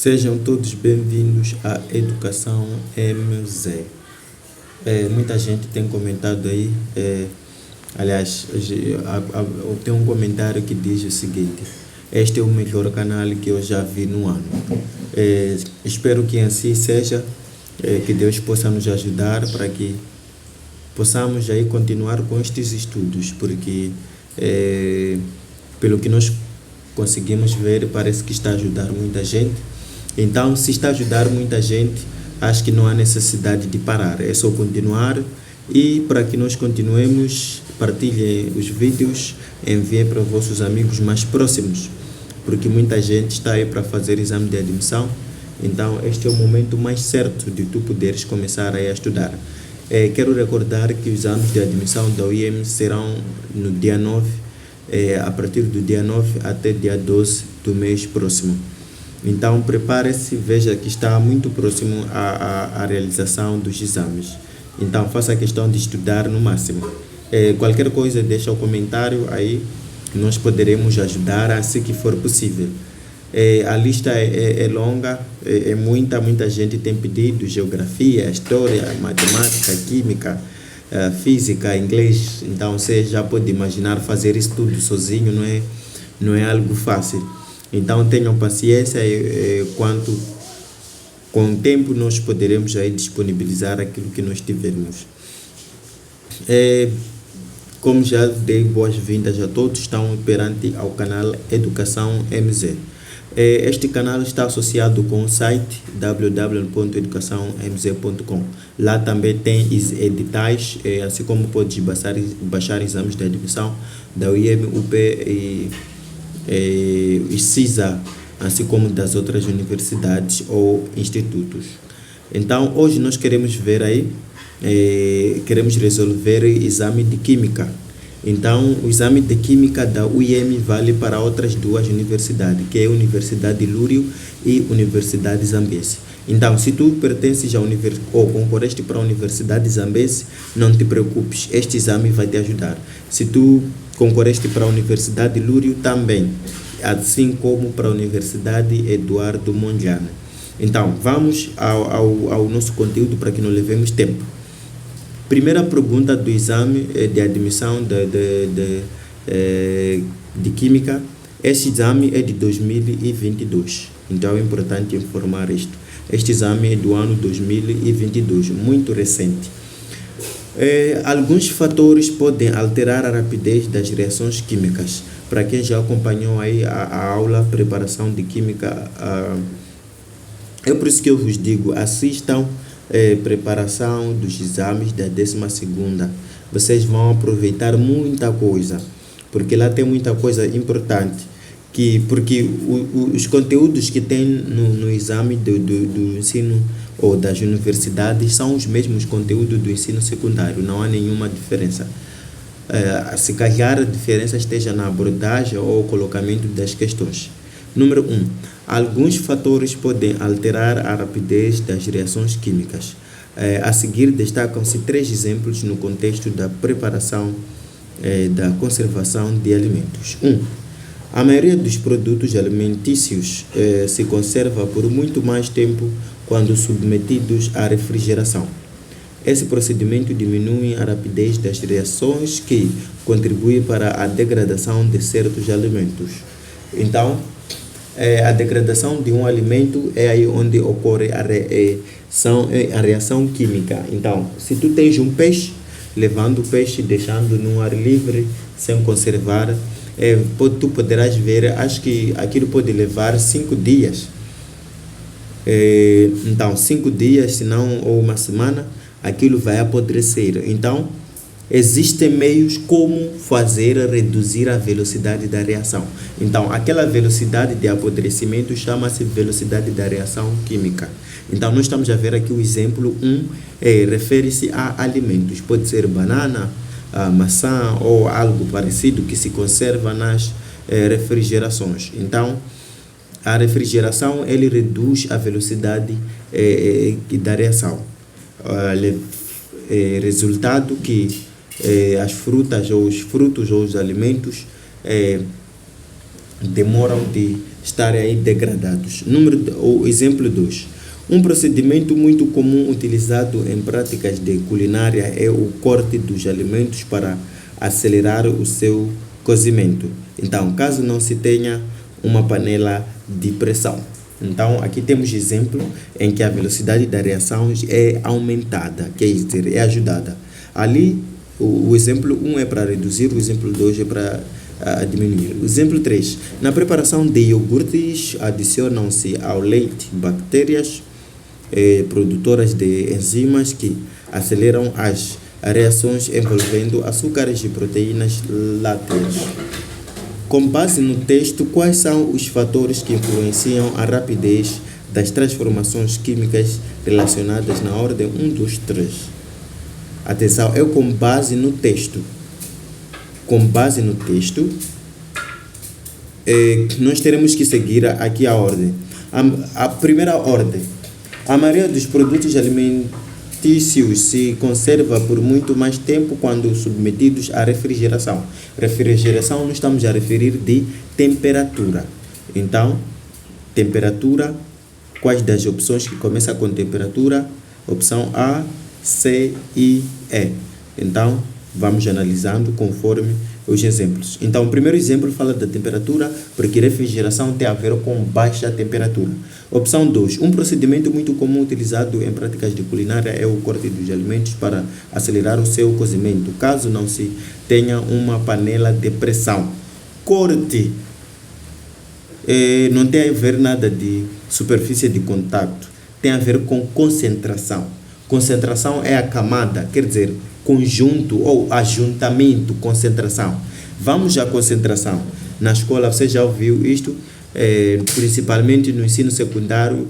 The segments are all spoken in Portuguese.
Sejam todos bem-vindos à Educação MZ. Muita gente tem comentado aí, aliás, tem um comentário que diz o seguinte: este é o melhor canal que eu já vi no ano. Espero que assim seja, que Deus possa nos ajudar para que possamos aí continuar com estes estudos, porque pelo que nós conseguimos ver, parece que está a ajudar muita gente. Então, se está a ajudar muita gente, acho que não há necessidade de parar, é só continuar. E para que nós continuemos, partilhem os vídeos, enviem para vossos amigos mais próximos, porque muita gente está aí para fazer exame de admissão. Então, este é o momento mais certo de tu poderes começar a estudar. Quero recordar que os exames de admissão da UEM serão no dia 9, a partir do dia 9 até dia 12 do mês próximo. Então, prepare-se, veja que está muito próximo à realização dos exames. Então, faça questão de estudar no máximo. Qualquer coisa, deixa o comentário aí, nós poderemos ajudar assim que for possível. A lista é longa, muita gente tem pedido: geografia, história, matemática, química, física, inglês. Então, você já pode imaginar fazer isso tudo sozinho, não é algo fácil. Então, tenham paciência, com o tempo nós poderemos aí disponibilizar aquilo que nós tivermos. Como já dei boas-vindas a todos, estão perante ao canal Educação MZ. Este canal está associado com o site www.educaçãomz.com. Lá também tem editais, assim como pode baixar exames de admissão da UEM, UP e CISA, assim como das outras universidades ou institutos. Então, hoje nós queremos ver aí, queremos resolver exame de Química. Então, o exame de Química da UEM vale para outras duas universidades, que é a Universidade Lúrio e Universidade Zambesi. Então, se tu pertences ou concorreste para a Universidade Zambesi, não te preocupes, este exame vai te ajudar. Se tu concorreste para a Universidade Lúrio, também, assim como para a Universidade Eduardo Mondlane. Então, vamos ao nosso conteúdo para que não levemos tempo. Primeira pergunta do exame de admissão de Química. Este exame é de 2022, então é importante informar isto. Este exame é do ano 2022, muito recente. Alguns fatores podem alterar a rapidez das reações químicas. Para quem já acompanhou aí a aula preparação de Química, é por isso que eu vos digo, assistam preparação dos exames da 12ª. Vocês vão aproveitar muita coisa, porque lá tem muita coisa importante, porque os conteúdos que tem no exame do ensino ou das universidades são os mesmos conteúdos do ensino secundário, não há nenhuma diferença. Se calhar a diferença esteja na abordagem ou colocamento das questões. Número 1. Alguns fatores podem alterar a rapidez das reações químicas. A seguir destacam-se 3 exemplos no contexto da preparação da conservação de alimentos. 1. A maioria dos produtos alimentícios se conserva por muito mais tempo quando submetidos à refrigeração. Esse procedimento diminui a rapidez das reações que contribui para a degradação de certos alimentos. Então, a degradação de um alimento é aí onde ocorre a reação química. Então, se tu tens um peixe, levando o peixe, deixando no ar livre, sem conservar, tu poderás ver, acho que aquilo pode levar 5 dias. Então, 5 dias, se não, ou uma semana, aquilo vai apodrecer. Então, existem meios como reduzir a velocidade da reação. Então, aquela velocidade de apodrecimento chama-se velocidade da reação química. Então, nós estamos a ver aqui o exemplo 1, refere-se a alimentos. Pode ser banana, maçã ou algo parecido que se conserva nas refrigerações. Então, a refrigeração ele reduz a velocidade da reação. Resultado que as frutas ou os frutos ou os alimentos demoram de estarem aí degradados. O exemplo 2. Um procedimento muito comum utilizado em práticas de culinária é o corte dos alimentos para acelerar o seu cozimento. Então, caso não se tenha uma panela de pressão. Então, aqui temos exemplo em que a velocidade da reação é aumentada, quer dizer, é ajudada. Ali, o exemplo 1 é para reduzir, o exemplo 2 é para diminuir. O exemplo 3. Na preparação de iogurtes, adicionam-se ao leite bactérias produtoras de enzimas que aceleram as reações envolvendo açúcares e proteínas lácteas. Com base no texto, quais são os fatores que influenciam a rapidez das transformações químicas relacionadas na ordem 1, 2, 3? Atenção, é com base no texto. Com base no texto, nós teremos que seguir aqui a ordem. A primeira ordem. A maioria dos produtos alimentícios se conserva por muito mais tempo quando submetidos à refrigeração. Refrigeração, nós estamos a referir de temperatura. Então, temperatura, quais das opções que começam com temperatura? Opção A, C e E. Então, vamos analisando conforme os exemplos. Então, o primeiro exemplo fala da temperatura, porque refrigeração tem a ver com baixa temperatura. Opção 2. Um procedimento muito comum utilizado em práticas de culinária é o corte dos alimentos para acelerar o seu cozimento, caso não se tenha uma panela de pressão. Corte não tem a ver nada de superfície de contato, tem a ver com concentração. Concentração é a camada, quer dizer, conjunto ou ajuntamento, concentração. Vamos à concentração. Na escola você já ouviu isto, principalmente no ensino secundário,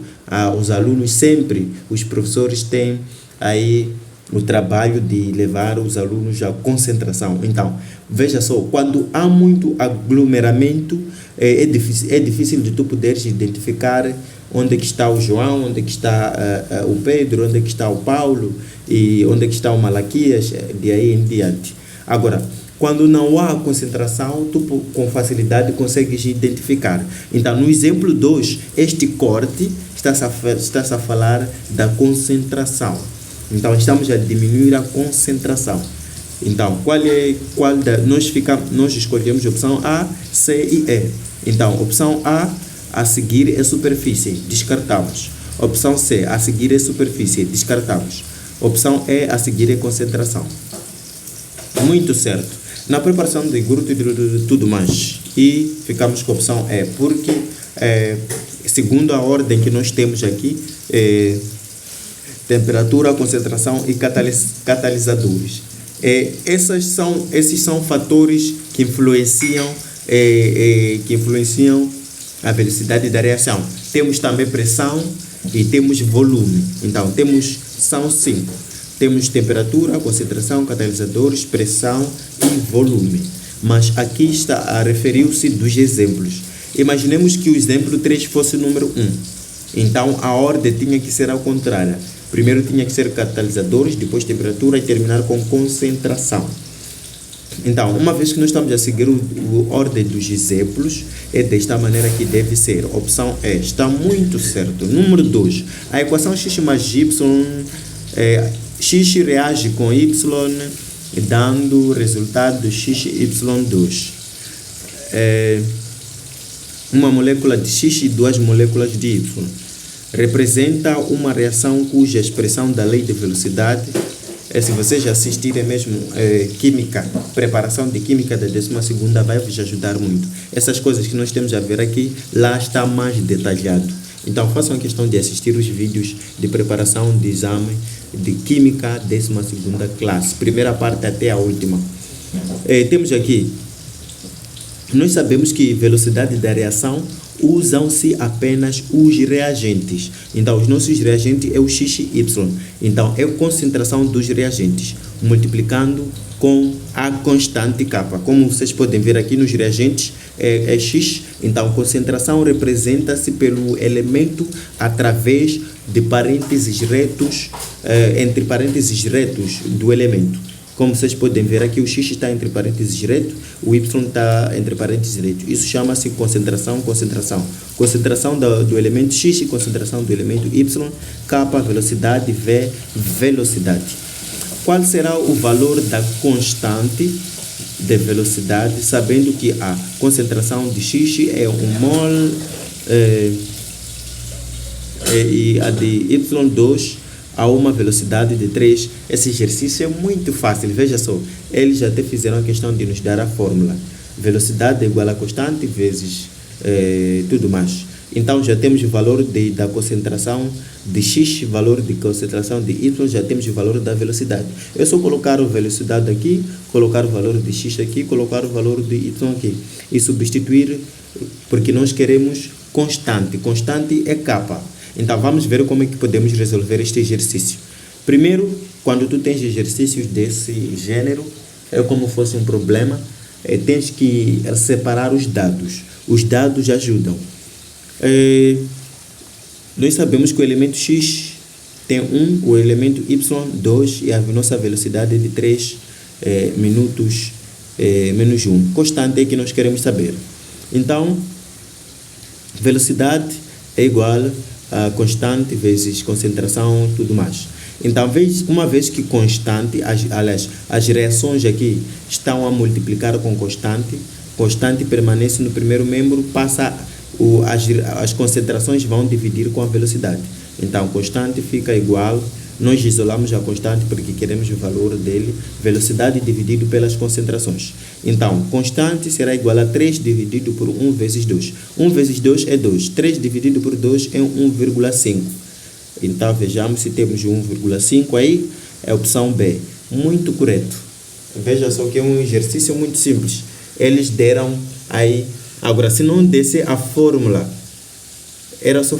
os alunos sempre, os professores têm aí o trabalho de levar os alunos à concentração. Então, veja só, quando há muito aglomeramento, é difícil de tu poderes identificar onde é que está o João, onde é que está o Pedro, onde é que está o Paulo e onde é que está o Malaquias, de aí em diante. Agora, quando não há concentração, tu com facilidade consegues identificar. Então, no exemplo 2, este corte está-se a falar da concentração. Então, estamos a diminuir a concentração. Então, nós escolhemos a opção A, C e E. Então, opção A seguir é superfície, descartamos. Opção C, a seguir é superfície, descartamos. Opção E, a seguir é concentração. Muito certo. Na preparação do iogurte e tudo mais. E ficamos com a opção E, porque segundo a ordem que nós temos aqui, temperatura, concentração e catalisadores. Esses são fatores que influenciam a velocidade da reação. Temos também pressão e temos volume. Então, são 5. Temos temperatura, concentração, catalisadores, pressão e volume. Mas aqui está a referir-se dos exemplos. Imaginemos que o exemplo 3 fosse o número 1. Então, a ordem tinha que ser ao contrário. Primeiro tinha que ser catalisadores, depois temperatura e terminar com concentração. Então, uma vez que nós estamos a seguir a ordem dos exemplos, é desta maneira que deve ser. Opção E, está muito certo. Número 2, a equação x mais y, x reage com y, dando resultado xy2. Uma molécula de x e 2 moléculas de y. Representa uma reação cuja expressão da lei de velocidade, se vocês já assistirem mesmo química, preparação de química da 12ª, vai vos ajudar muito. Essas coisas que nós temos a ver aqui, lá está mais detalhado. Então façam a questão de assistir os vídeos de preparação de exame de química 12ª classe, primeira parte até a última. Temos aqui, nós sabemos que velocidade da reação usam-se apenas os reagentes. Então, os nossos reagentes é o x e y. Então, é a concentração dos reagentes, multiplicando com a constante K. Como vocês podem ver aqui nos reagentes, é x. Então, concentração representa-se pelo elemento através de parênteses retos, entre parênteses retos do elemento. Como vocês podem ver aqui, o X está entre parênteses direto, o Y está entre parênteses direto. Isso chama-se concentração, concentração. Concentração do elemento X e concentração do elemento Y, K, velocidade, V, velocidade. Qual será o valor da constante de velocidade, sabendo que a concentração de X é 1 mol e a de Y2 a uma velocidade de 3. Esse exercício é muito fácil, veja só, eles já até fizeram a questão de nos dar a fórmula. Velocidade é igual a constante vezes tudo mais. Então já temos o valor da concentração de X, valor de concentração de Y, já temos o valor da velocidade. É só colocar a velocidade aqui, colocar o valor de X aqui, colocar o valor de Y aqui e substituir, porque nós queremos constante. Constante é K. Então vamos ver como é que podemos resolver este exercício. Primeiro, quando tu tens exercícios desse gênero, é como se fosse um problema, tens que separar os dados. Os dados ajudam. Nós sabemos que o elemento X tem 1, o elemento Y 2 e a nossa velocidade é de 3 minutos menos 1. Constante é que nós queremos saber. Então, velocidade é igual a constante vezes concentração, tudo mais. Então, uma vez que constante, as reações aqui estão a multiplicar com constante, constante permanece no primeiro membro, passa as concentrações vão dividir com a velocidade. Então, constante fica igual, nós isolamos a constante porque queremos o valor dele, velocidade dividido pelas concentrações. Então, constante será igual a 3 dividido por 1 vezes 2. 1 vezes 2 é 2. 3 dividido por 2 é 1,5. Então, vejamos se temos 1,5 aí, é a opção B. Muito correto. Veja só que é um exercício muito simples. Eles deram aí. Agora, se não desse a fórmula, era só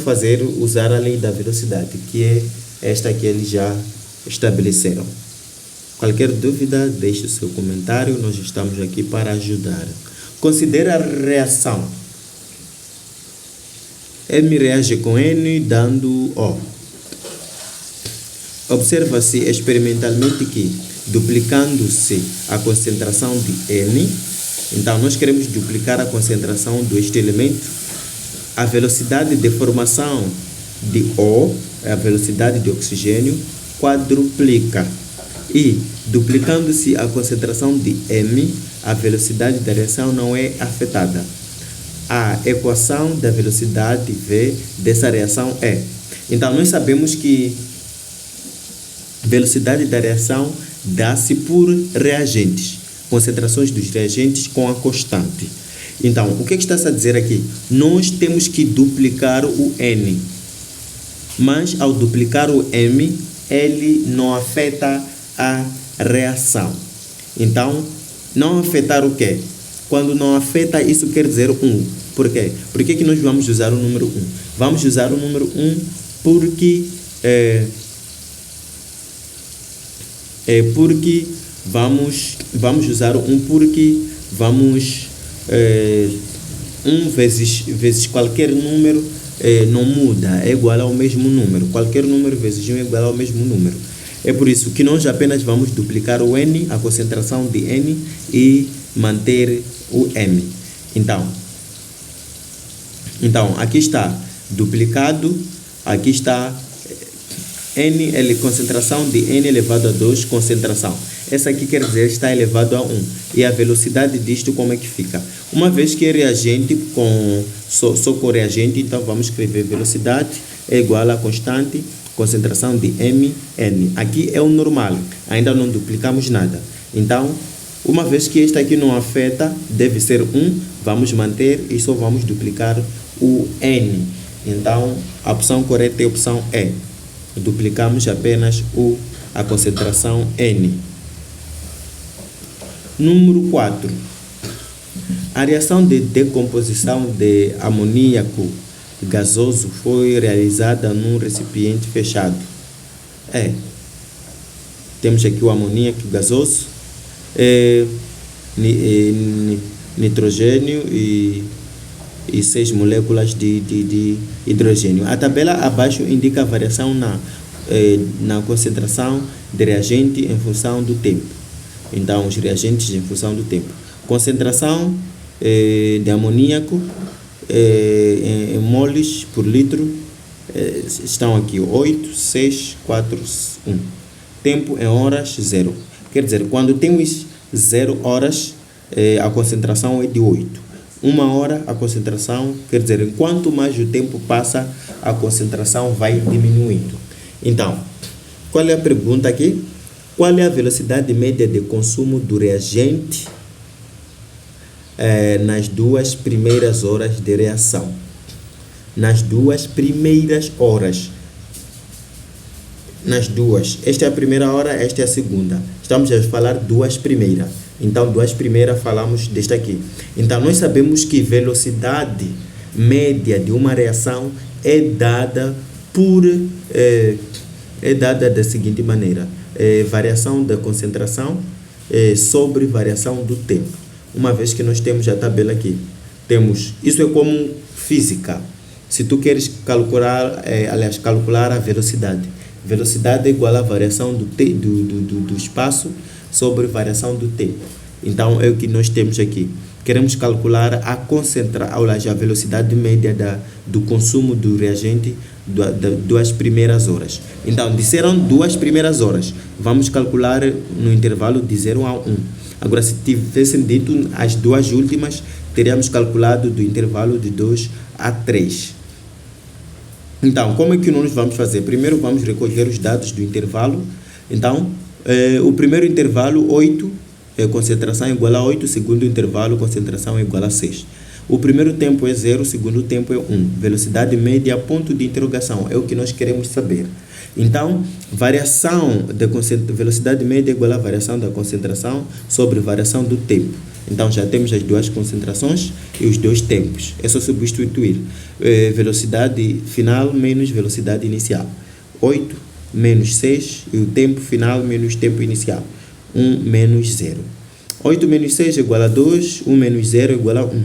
usar a lei da velocidade, que é esta que eles já estabeleceram. Qualquer dúvida, deixe o seu comentário, nós estamos aqui para ajudar. Considere a reação. M reage com N, dando O. Observa-se experimentalmente que, duplicando-se a concentração de N, então nós queremos duplicar a concentração deste elemento, a velocidade de formação de O, a velocidade de oxigênio, quadruplica. E, duplicando-se a concentração de M, a velocidade da reação não é afetada. A equação da velocidade V dessa reação é. Então, nós sabemos que velocidade da reação dá-se por reagentes, concentrações dos reagentes com a constante. Então, o que está a dizer aqui? Nós temos que duplicar o N, mas ao duplicar o M, ele não afeta a reação. Então, não afetar o quê? Quando não afeta, isso quer dizer 1. Por quê? Por que nós vamos usar o número 1? Vamos usar o número 1 porque vamos usar 1 porque vamos 1 vezes qualquer número não muda, é igual ao mesmo número. Qualquer número vezes 1 é igual ao mesmo número. É por isso que nós apenas vamos duplicar o N, a concentração de N, e manter o M. Então aqui está duplicado, aqui está N, concentração de N elevado a 2, concentração. Essa aqui quer dizer está elevado a 1. E a velocidade disto como é que fica? Uma vez que é reagente só com reagente, então vamos escrever velocidade é igual a constante, concentração de M, N. Aqui é o normal, ainda não duplicamos nada. Então, uma vez que esta aqui não afeta, deve ser 1, vamos manter e só vamos duplicar o N. Então, a opção correta é a opção E. Duplicamos apenas a concentração N. Número 4. A reação de decomposição de amoníaco gasoso foi realizada num recipiente fechado. Temos aqui o amoníaco gasoso, nitrogênio e 6 moléculas de hidrogênio. A tabela abaixo indica a variação na concentração de reagente em função do tempo. Então, os reagentes em função do tempo. Concentração de amoníaco em moles por litro estão aqui 8, 6, 4, 1. Tempo em horas, 0. Quer dizer, quando temos 0 horas, a concentração é de 8. 1 hora, a concentração, quer dizer, quanto mais o tempo passa, a concentração vai diminuindo. Então, qual é a pergunta aqui? Qual é a velocidade média de consumo do reagente nas 2 primeiras horas de reação? Nas 2 primeiras horas. Nas 2. Esta é a primeira hora, esta é a segunda. Estamos a falar 2 primeiras. Então, 2 primeiras falamos desta aqui. Então, nós sabemos que velocidade média de uma reação é dada da seguinte maneira. Variação da concentração sobre variação do tempo. Uma vez que nós temos a tabela aqui. Isso é como física. Se tu queres calcular a velocidade. Velocidade é igual à variação do espaço sobre variação do tempo. Então, é o que nós temos aqui. Queremos calcular a velocidade média do consumo do reagente das 2 primeiras horas. Então, disseram 2 primeiras horas. Vamos calcular no intervalo de 0 a 1. Agora, se tivessem dito as 2 últimas, teríamos calculado do intervalo de 2 a 3. Então, como é que nós vamos fazer? Primeiro, vamos recolher os dados do intervalo. Então, o primeiro intervalo, 8, concentração é igual a 8. O segundo intervalo, concentração é igual a 6. O primeiro tempo é 0, o segundo tempo é 1. Velocidade média, ponto de interrogação, é o que nós queremos saber. Então, velocidade média é igual à variação da concentração sobre variação do tempo. Então, já temos as 2 concentrações e os 2 tempos. É só substituir velocidade final menos velocidade inicial. 8 menos 6 e o tempo final menos tempo inicial. 1 menos 0. 8 menos 6 é igual a 2, 1 menos 0 é igual a 1.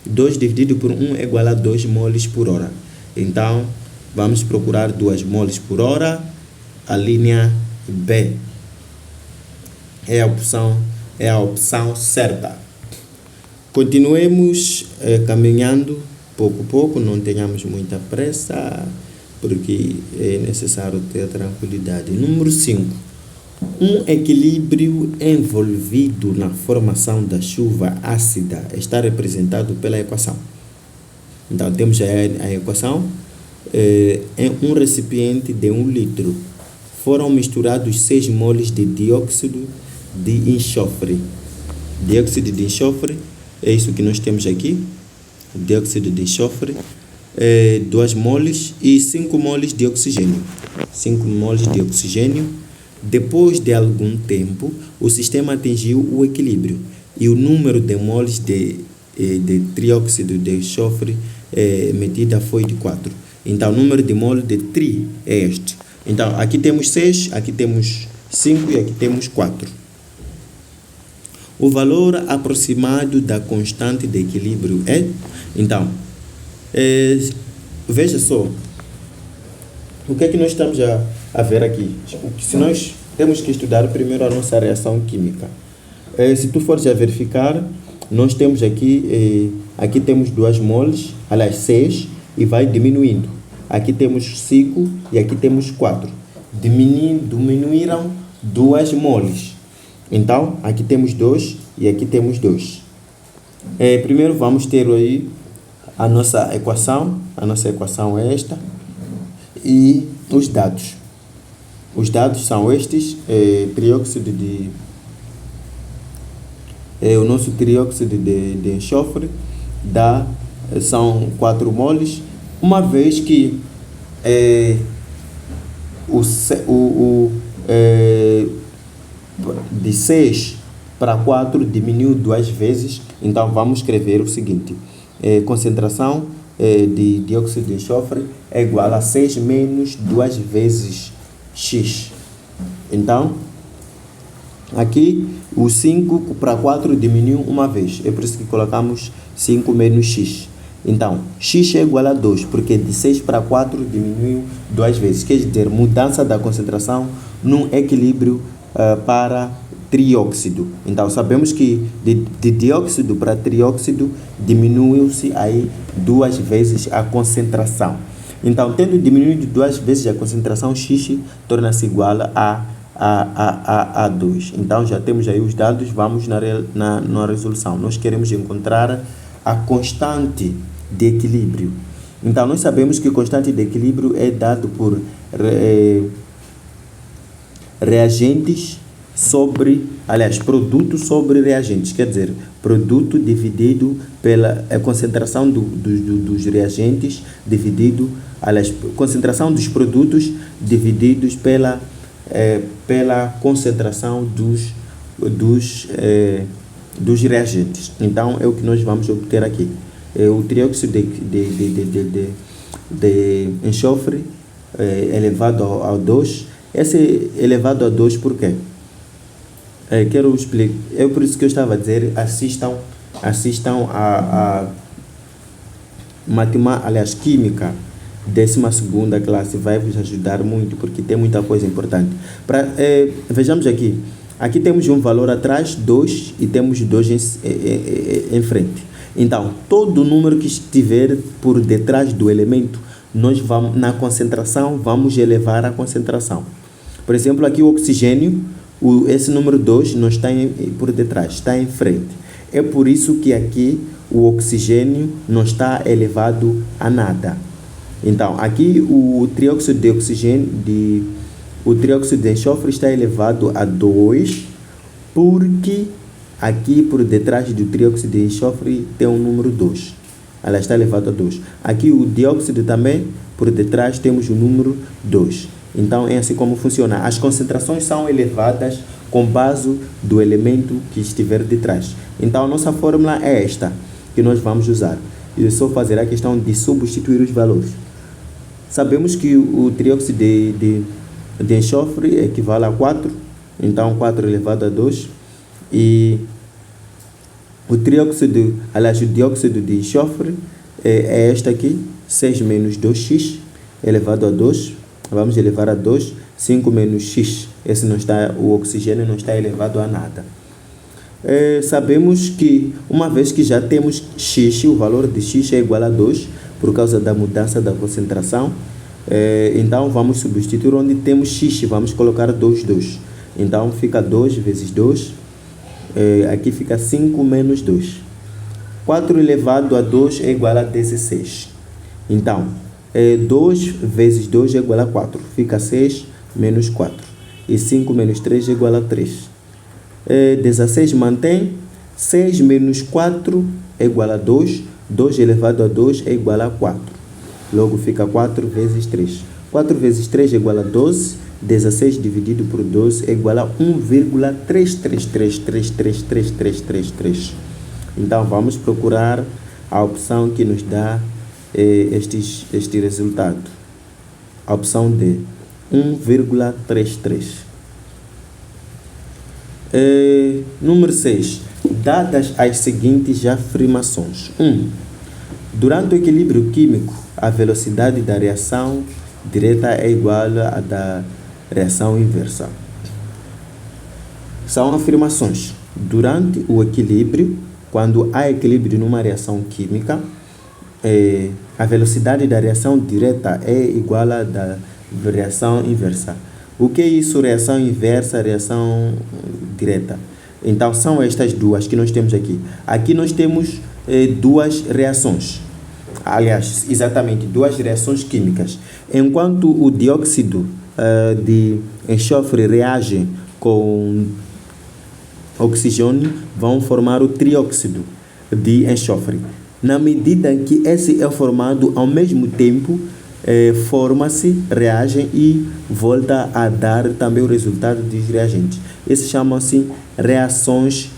2 dividido por 1 é igual a 2 moles por hora. Então, vamos procurar 2 moles por hora. A linha B é a opção certa. Continuemos caminhando pouco a pouco, não tenhamos muita pressa, porque é necessário ter tranquilidade. Número 5. Um equilíbrio envolvido na formação da chuva ácida está representado pela equação. Então, temos a equação. Em um recipiente de 1 litro foram misturados 6 moles de dióxido de enxofre. Dióxido de enxofre é isso que nós temos aqui. Dióxido de enxofre, 2 moles e 5 moles de oxigênio. 5 moles de oxigênio. Depois de algum tempo, o sistema atingiu o equilíbrio e o número de moles de trióxido de enxofre medida foi de 4. Então, o número de moles de tri é este. Então, aqui temos 6, aqui temos 5 e aqui temos 4. O valor aproximado da constante de equilíbrio é... Então, veja só. O que é que nós estamos a ver aqui? Se nós temos que estudar primeiro a nossa reação química. Se tu fores a verificar, nós temos aqui temos 2 moles, aliás 6, e vai diminuindo. Aqui temos 5 e aqui temos 4. Diminuíram 2 moles. Então, aqui temos 2 e aqui temos 2. Primeiro vamos ter aí a nossa equação. A nossa equação é esta. E os dados. Os dados são estes. O nosso trióxido de enxofre são 4 moles. Uma vez que de 6 para 4 diminuiu 2 vezes, então vamos escrever o seguinte: concentração de dióxido de enxofre é igual a 6 menos 2 vezes X. Então, aqui o 5 para 4 diminuiu uma vez, é por isso que colocamos 5 menos X. Então, X é igual a 2, porque de 6 para 4 diminuiu 2 vezes. Quer dizer, mudança da concentração num equilíbrio para trióxido. Então, sabemos que de dióxido para trióxido diminuiu-se aí 2 vezes a concentração. Então, tendo diminuído 2 vezes a concentração, X torna-se igual a 2. Então, já temos aí os dados, vamos na resolução. Nós queremos encontrar a constante de equilíbrio. Então, nós sabemos que a constante de equilíbrio é dado por reagentes produto sobre reagentes, quer dizer, produto dividido pela concentração dos reagentes dividido, concentração dos produtos divididos pela concentração dos reagentes. Então, é o que nós vamos obter aqui. O trióxido de enxofre elevado ao 2. Esse elevado a 2 por quê? Quero explicar. É por isso que eu estava a dizer, assistam a química, 12ª classe, vai vos ajudar muito, porque tem muita coisa importante. Vejamos aqui. Aqui temos um valor atrás, 2, e temos 2 em frente. Então, todo número que estiver por detrás do elemento, nós vamos, na concentração, vamos elevar a concentração. Por exemplo, aqui o oxigênio, esse número 2 não está por detrás, está em frente. É por isso que aqui o oxigênio não está elevado a nada. Então, aqui o trióxido de oxigênio, o trióxido de enxofre está elevado a 2, porque aqui por detrás do trióxido de enxofre tem um número 2. Ela está elevado a 2. Aqui o dióxido também, por detrás temos o número 2. Então, é assim como funciona. As concentrações são elevadas com base do elemento que estiver de trás. Então, a nossa fórmula é esta, que nós vamos usar. E só fazer a questão de substituir os valores. Sabemos que o trióxido de enxofre equivale a 4. Então, 4 elevado a 2. E o dióxido de enxofre é esta aqui, 6 menos 2x elevado a 2. Vamos elevar a 2, 5 menos x. O oxigênio não está elevado a nada. Sabemos que, uma vez que já temos x, o valor de x é igual a 2, por causa da mudança da concentração. Então, vamos substituir onde temos x, vamos colocar 2. Então, fica 2 vezes 2. Aqui fica 5 menos 2. 4 elevado a 2 é igual a 16. Então, 2 vezes 2 é igual a 4. Fica 6 menos 4. E 5 menos 3 é igual a 3. 16 mantém. 6 menos 4 é igual a 2. 2 elevado a 2 é igual a 4. Logo fica 4 vezes 3. 4 vezes 3 é igual a 12. 16 dividido por 12 é igual a 1,33333333. Então, vamos procurar a opção que nos dá este resultado. A opção D, 1,33. Número 6. Dadas as seguintes afirmações. 1. Durante o equilíbrio químico, a velocidade da reação direta é igual à da reação inversa. São afirmações. Durante o equilíbrio, quando há equilíbrio numa reação química, a velocidade da reação direta é igual à da reação inversa. O que é isso? Reação inversa, reação direta. Então, são estas duas que nós temos aqui. Aqui nós temos 2 reações. Aliás, exatamente, 2 reações químicas. Enquanto o dióxido de enxofre reage com oxigênio, vão formar o trióxido de enxofre. Na medida em que esse é formado ao mesmo tempo, forma-se, reagem e volta a dar também o resultado dos reagentes. Esses chamam-se reações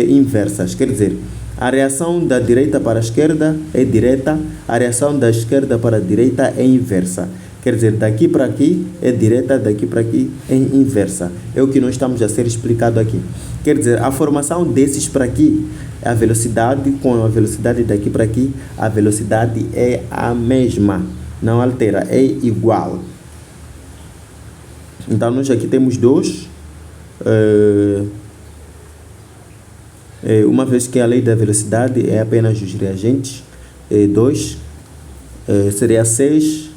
inversas, quer dizer, a reação da direita para a esquerda é direta, a reação da esquerda para a direita é inversa. Quer dizer, daqui para aqui é direta, daqui para aqui é inversa. É o que nós estamos a ser explicado aqui. Quer dizer, a formação desses para aqui, a velocidade com a velocidade daqui para aqui, a velocidade é a mesma, não altera, é igual. Então, nós aqui temos 2 Uma vez que a lei da velocidade é apenas os reagentes, 2 seria 6.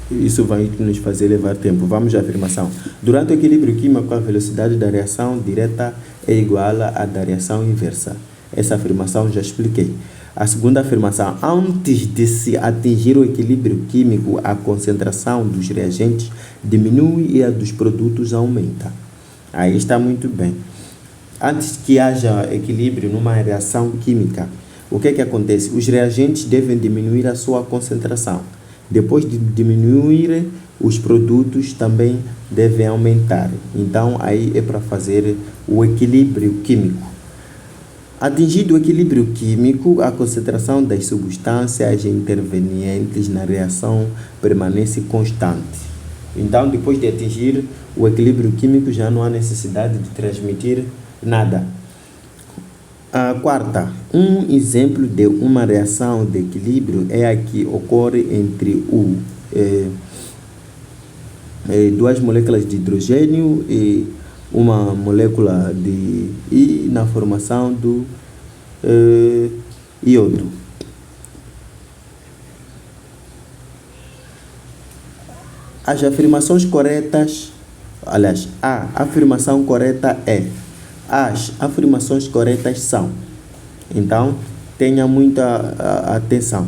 Isso vai nos fazer levar tempo. Vamos à afirmação. Durante o equilíbrio químico, a velocidade da reação direta é igual à da reação inversa. Essa afirmação já expliquei. A segunda afirmação. Antes de se atingir o equilíbrio químico, a concentração dos reagentes diminui e a dos produtos aumenta. Aí está muito bem. Antes que haja equilíbrio numa reação química, o que acontece? Os reagentes devem diminuir a sua concentração. Depois de diminuir, os produtos também devem aumentar. Então, aí é para fazer o equilíbrio químico. Atingido o equilíbrio químico, a concentração das substâncias intervenientes na reação permanece constante. Então, depois de atingir o equilíbrio químico, já não há necessidade de transmitir nada. A quarta, um exemplo de uma reação de equilíbrio é a que ocorre entre duas moléculas de hidrogênio e uma molécula e na formação do iodo. As afirmações corretas, aliás, a afirmação correta é, as afirmações corretas são. Então, tenha muita atenção.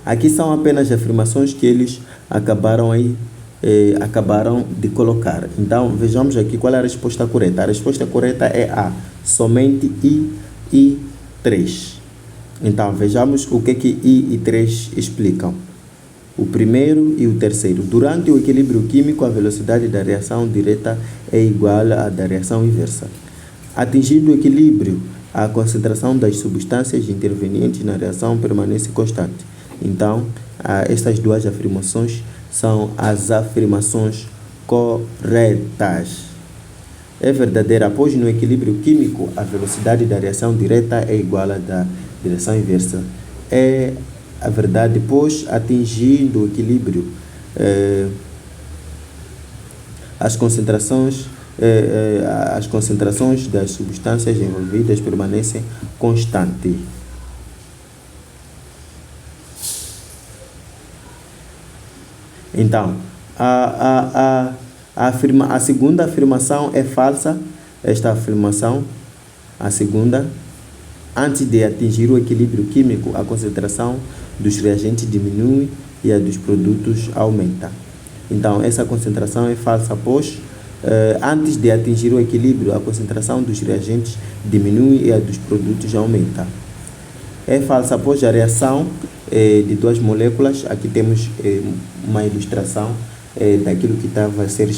Aqui são apenas afirmações que eles acabaram de colocar. Então, vejamos aqui qual é a resposta correta. A resposta correta é A, somente I e 3. Então, vejamos o que I e 3 explicam. O primeiro e o terceiro. Durante o equilíbrio químico, a velocidade da reação direta é igual à da reação inversa. Atingido o equilíbrio, a concentração das substâncias intervenientes na reação permanece constante. Então, estas duas afirmações são as afirmações corretas. É verdadeira, pois no equilíbrio químico, a velocidade da reação direta é igual à da reação inversa. É a verdade, pois atingindo o equilíbrio, as concentrações das substâncias envolvidas permanecem constantes. Então, a segunda afirmação é falsa. Esta afirmação, a segunda, antes de atingir o equilíbrio químico, a concentração dos reagentes diminui e a dos produtos aumenta. Então, essa concentração é falsa, pois antes de atingir o equilíbrio, a concentração dos reagentes diminui e a dos produtos aumenta. É falsa, pois a reação de duas moléculas, aqui temos uma ilustração daquilo que estava a ser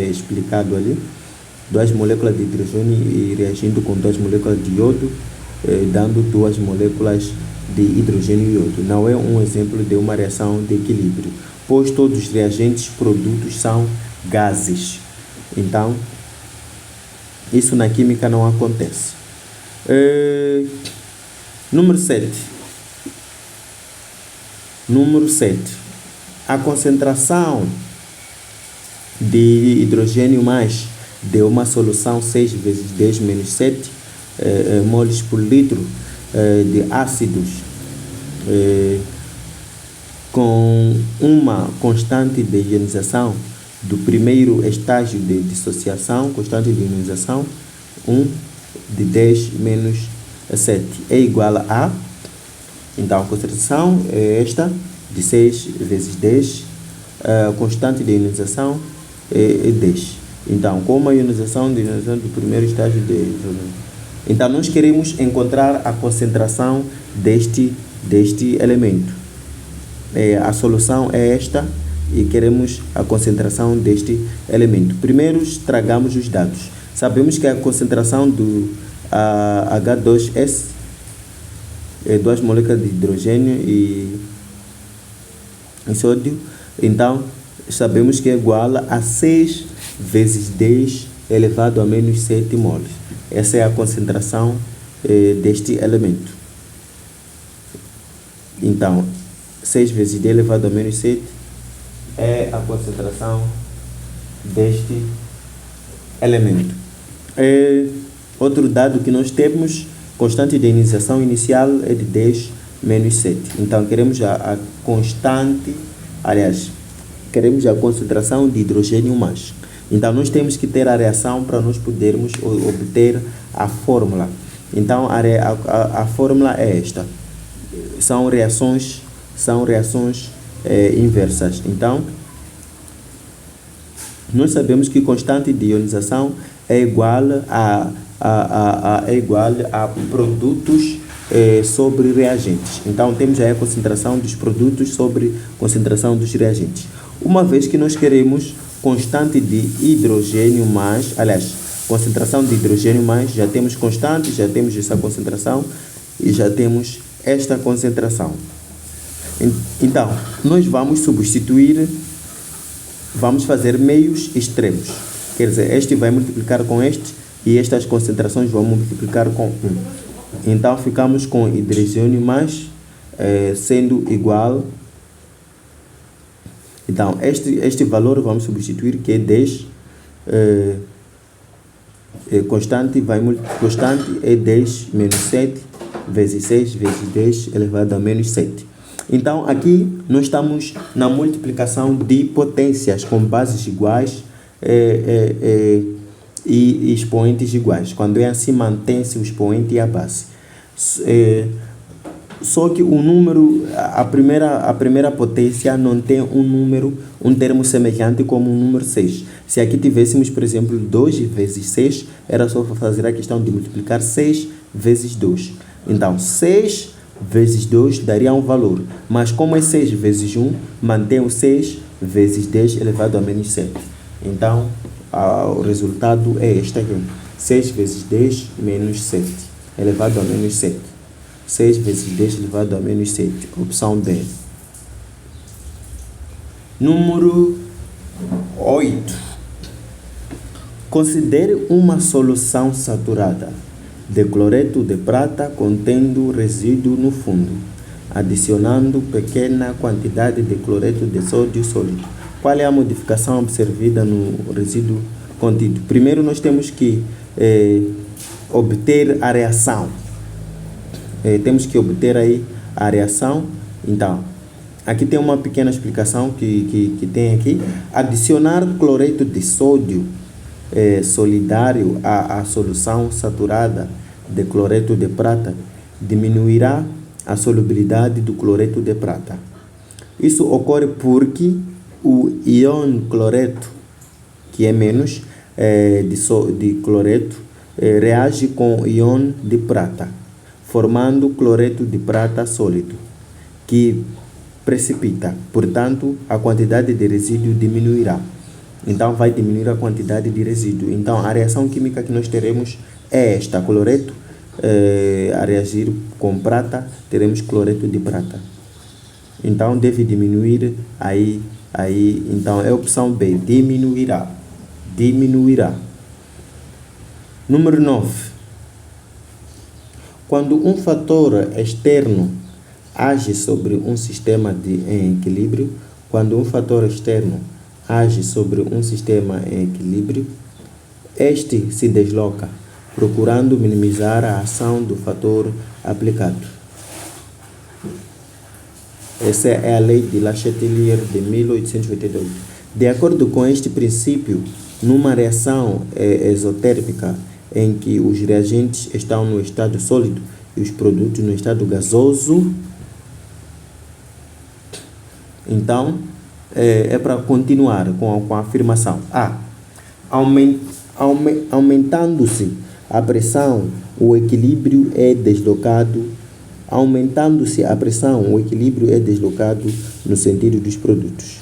explicado ali. Duas moléculas de hidrogênio e reagindo com duas moléculas de iodo, dando duas moléculas de hidrogênio e iodo. Não é um exemplo de uma reação de equilíbrio, pois todos os reagentes produtos são gases. Então, isso na química não acontece. Número 7. A concentração de hidrogênio mais de uma solução 6 vezes 10 menos 7 moles por litro de ácidos com uma constante de ionização do primeiro estágio de dissociação, constante de ionização 1 de 10 menos 7 é igual a, então a concentração é esta, de 6 vezes 10, constante de ionização é 10. Então, como a ionização do primeiro estágio de... Então, nós queremos encontrar a concentração deste elemento. A solução é esta e queremos a concentração deste elemento. Primeiro, tragamos os dados. Sabemos que a concentração do H2S é duas moléculas de hidrogênio e sódio. Então, sabemos que é igual a 6 vezes 10 elevado a menos 7 moles. Essa é a concentração deste elemento. Então, 6 vezes 10 elevado a menos 7 é a concentração deste elemento. Outro dado que nós temos, constante de ionização inicial é de 10 menos 7. Então, queremos a constante, aliás, queremos a concentração de hidrogênio mais. Então, nós temos que ter a reação para nós podermos obter a fórmula. Então, a fórmula é esta. São reações inversas. Então, nós sabemos que constante de ionização é igual a produtos sobre reagentes. Então, temos aí a concentração dos produtos sobre concentração dos reagentes. Uma vez que nós queremos constante de hidrogênio mais, aliás, concentração de hidrogênio mais, já temos constante, já temos essa concentração e já temos esta concentração. Então, nós vamos substituir, vamos fazer meios extremos. Quer dizer, este vai multiplicar com este e estas concentrações vão multiplicar com 1. Então, ficamos com hidrogênio mais sendo igual. Então, este valor vamos substituir, que é 10. Constante é 10 menos 7 vezes 6 vezes 10 elevado a menos 7. Então, aqui nós estamos na multiplicação de potências com bases iguais e expoentes iguais. Quando é assim, mantém-se o expoente e a base. Só que o número, a primeira potência não tem um termo semelhante como o número 6. Se aqui tivéssemos, por exemplo, 2 vezes 6, era só fazer a questão de multiplicar 6 vezes 2. Então, 6 vezes 2 daria um valor. Mas como é 6 vezes 1, mantém o 6 vezes 10 elevado a menos 7. Então, o resultado é este aqui. 6 vezes 10 menos 7 elevado a menos 7. 6 vezes 10 elevado a menos 7. Opção B. Número 8. Considere uma solução saturada de cloreto de prata contendo resíduo no fundo, adicionando pequena quantidade de cloreto de sódio sólido. Qual é a modificação observada no resíduo contido? Primeiro, nós temos que obter a reação. Temos que obter aí a reação. Então, aqui tem uma pequena explicação que tem aqui. Adicionar cloreto de sódio solidário à solução saturada de cloreto de prata diminuirá a solubilidade do cloreto de prata. Isso ocorre porque o íon cloreto, que é menos de cloreto, reage com o íon de prata, formando cloreto de prata sólido, que precipita. Portanto, a quantidade de resíduo diminuirá. Então, vai diminuir a quantidade de resíduo. Então, a reação química que nós teremos é esta: cloreto a reagir com prata, teremos cloreto de prata. Então, deve diminuir aí. Então, é a opção B, diminuirá. Número 9. Quando um fator externo age sobre um sistema em equilíbrio, este se desloca, procurando minimizar a ação do fator aplicado. Essa é a lei de Le Chatelier de 1888. De acordo com este princípio, numa reação exotérmica em que os reagentes estão no estado sólido e os produtos no estado gasoso, então, é para continuar com a afirmação. A. Aumentando-se a pressão, o equilíbrio é deslocado. Aumentando-se a pressão, o equilíbrio é deslocado no sentido dos produtos.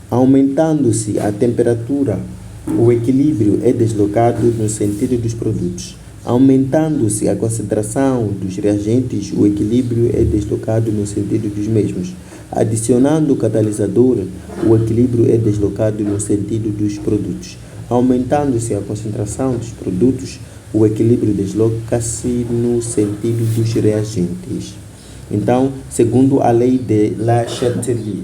Aumentando-se a temperatura, o equilíbrio é deslocado no sentido dos produtos. Aumentando-se a concentração dos reagentes, o equilíbrio é deslocado no sentido dos mesmos. Adicionando o catalisador, o equilíbrio é deslocado no sentido dos produtos. Aumentando-se a concentração dos produtos, o equilíbrio desloca-se no sentido dos reagentes. Então, segundo a lei de Le Chatelier.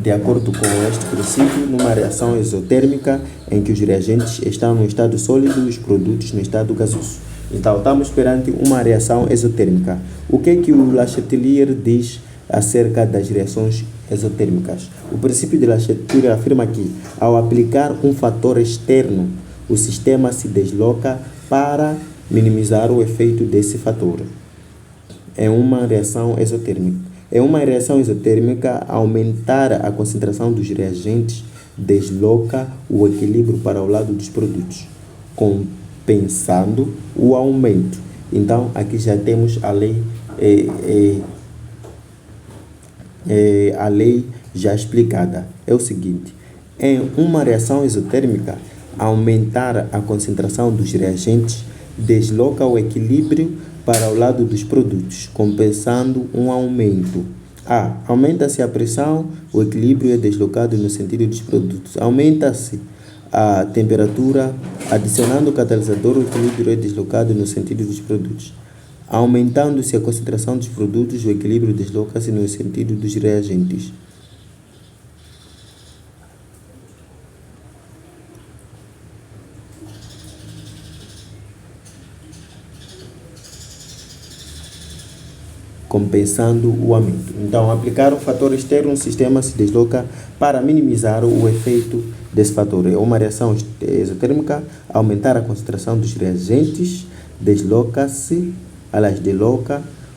De acordo com este princípio, numa reação exotérmica em que os reagentes estão no estado sólido e os produtos no estado gasoso. Então, estamos perante uma reação exotérmica. O que o Le Chatelier diz acerca das reações exotérmicas? O princípio de Le Chatelier afirma que, ao aplicar um fator externo, o sistema se desloca para minimizar o efeito desse fator. É uma reação exotérmica. É uma reação exotérmica, aumentar a concentração dos reagentes desloca o equilíbrio para o lado dos produtos, compensando o aumento. Então, aqui já temos a lei, a lei já explicada. É o seguinte: em uma reação exotérmica, aumentar a concentração dos reagentes desloca o equilíbrio para o lado dos produtos, compensando um aumento. Aumenta-se a pressão, o equilíbrio é deslocado no sentido dos produtos. Aumenta-se a temperatura, adicionando o catalisador, o equilíbrio é deslocado no sentido dos produtos. Aumentando-se a concentração dos produtos, o equilíbrio desloca-se no sentido dos reagentes. Compensando o aumento. Então, aplicar um fator externo, o sistema se desloca para minimizar o efeito desse fator. É uma reação exotérmica, aumentar a concentração dos reagentes, desloca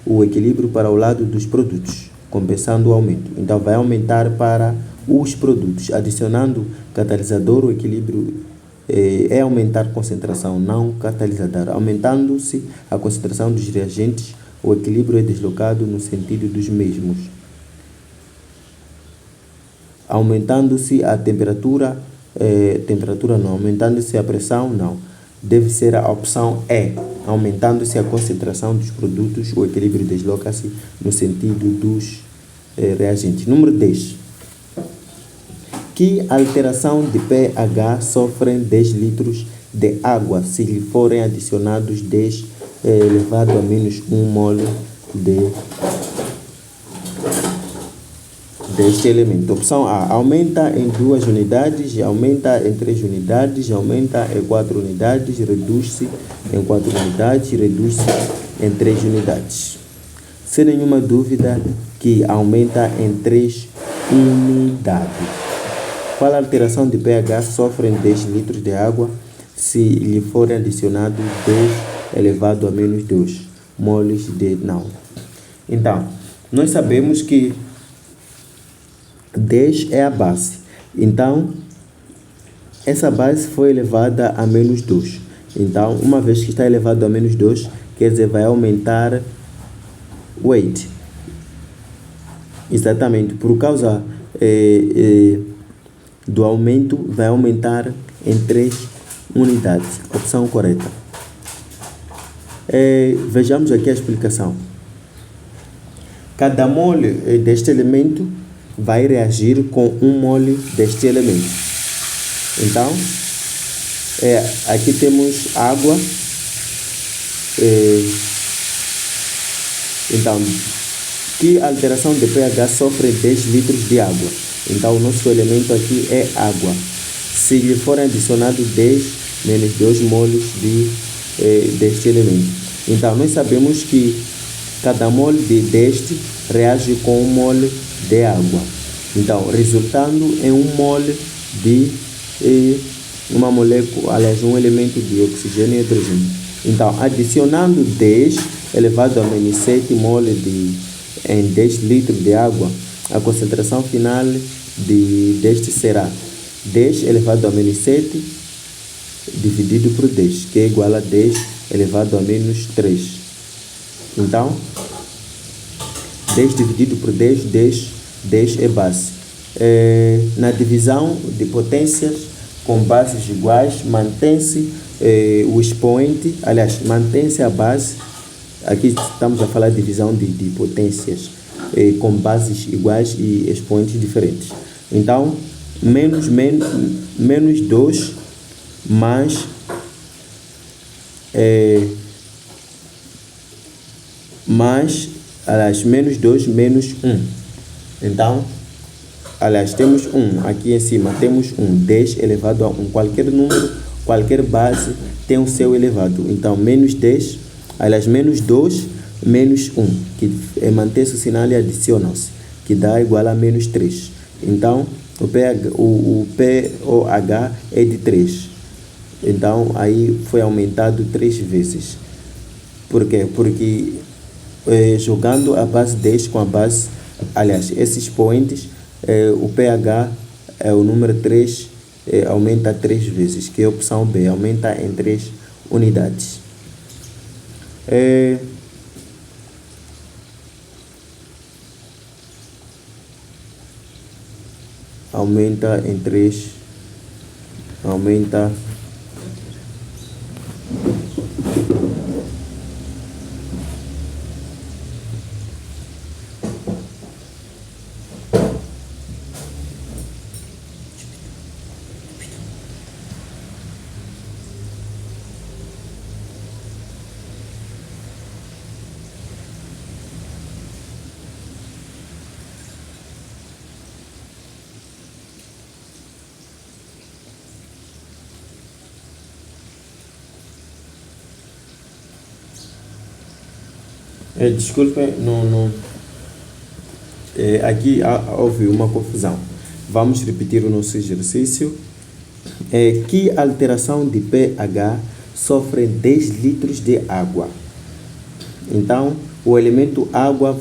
o equilíbrio para o lado dos produtos, compensando o aumento. Então, vai aumentar para os produtos, adicionando catalisador, o equilíbrio é aumentar a concentração, não catalisador. Aumentando-se a concentração dos reagentes, o equilíbrio é deslocado no sentido dos mesmos. Aumentando-se a temperatura não, aumentando-se a pressão, não. Deve ser a opção E. Aumentando-se a concentração dos produtos, o equilíbrio desloca-se no sentido dos reagentes. Número 10. Que alteração de pH sofrem 10 litros de água se lhe forem adicionados 10 elevado a menos 1 mol deste elemento. Opção A. Aumenta em 2 unidades, aumenta em 3 unidades, aumenta em 4 unidades, reduz-se em 4 unidades, reduz-se em 3 unidades. Sem nenhuma dúvida que aumenta em 3 unidades. Qual alteração de pH sofrem 10 litros de água se lhe forem adicionados 10 elevado a menos 2 moles de não? Então, nós sabemos que 10 é a base. Então, essa base foi elevada a menos 2. Então, uma vez que está elevado a menos 2, quer dizer, vai aumentar weight. Exatamente, por causa do aumento, vai aumentar em 3 unidades. Opção correta. Vejamos aqui a explicação. Cada mole deste elemento vai reagir com 1 mole deste elemento. Então, aqui temos água. Então, que alteração de pH sofre 10 litros de água? Então, o nosso elemento aqui é água. Se lhe forem adicionados 10 menos 2 moles deste elemento. Então, nós sabemos que cada mole deste reage com 1 mole de água. Então, resultando em 1 mole de uma molécula, aliás, um elemento de oxigênio e hidrogênio. Então, adicionando 10 elevado a menos 7 moles em 10 litros de água, a concentração final deste será 10 elevado a menos 7 dividido por 10, que é igual a 10 elevado a menos 3. Então, 10 dividido por 10, 10 é base. Na divisão de potências com bases iguais, mantém-se o expoente, aliás, mantém-se a base. Aqui estamos a falar de divisão de potências com bases iguais e expoentes diferentes. Então, menos 2 mais menos 2 menos 1. Então, aliás, temos 1 aqui em cima, temos 10 elevado a 1. Qualquer número, qualquer base tem o seu elevado. Então, menos 10, aliás, menos 2, menos 1, que mantém-se o sinal e adiciona-se, que dá igual a menos 3. Então, o POH é de 3. Então, aí foi aumentado 3 vezes. Por quê? Porque jogando a base 10 com a base, aliás, esses expoentes, o pH, o número 3, aumenta 3 vezes, que é a opção B, aumenta em 3 unidades. Aumenta em 3, aumenta desculpe, aqui houve uma confusão. Vamos repetir o nosso exercício. Que alteração de pH sofre 10 litros de água? Então, o elemento água,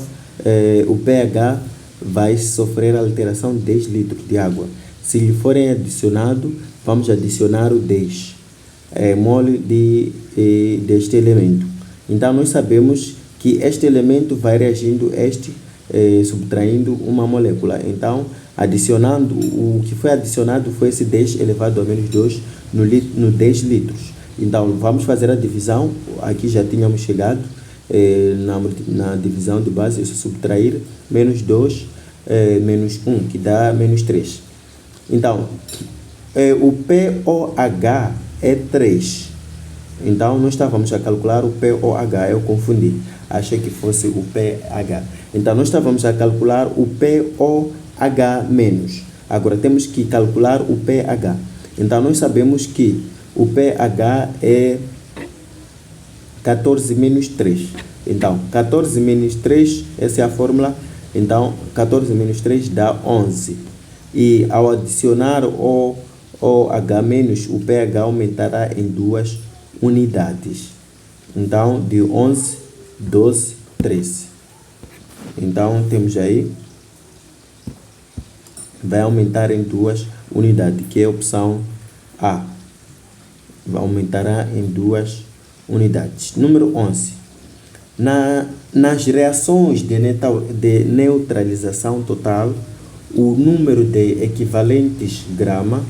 o pH, vai sofrer alteração de 10 litros de água. Se lhe forem adicionado, vamos adicionar o 10 mol deste elemento. Então, nós sabemos que este elemento vai reagindo subtraindo uma molécula. Então, adicionando, o que foi adicionado foi esse 10 elevado a menos 2 no 10 litros. Então, vamos fazer a divisão. Aqui já tínhamos chegado na divisão de base, isso subtrair menos 2, menos 1, que dá menos 3. Então, o POH é 3. Então, nós estávamos a calcular o POH, eu confundi, achei que fosse o pH. Então, nós estávamos a calcular o POH menos. Agora, temos que calcular o pH. Então, nós sabemos que o pH é 14 menos 3. Então, 14 menos 3, essa é a fórmula. Então, 14 menos 3 dá 11. E ao adicionar o OH menos, o pH aumentará em 2 unidades. Então, de 11, 12, 13. Então, temos aí, vai aumentar em 2 unidades, que é a opção A. Aumentará em 2 unidades. Número 11. Nas reações de neutralização total, o número de equivalentes grama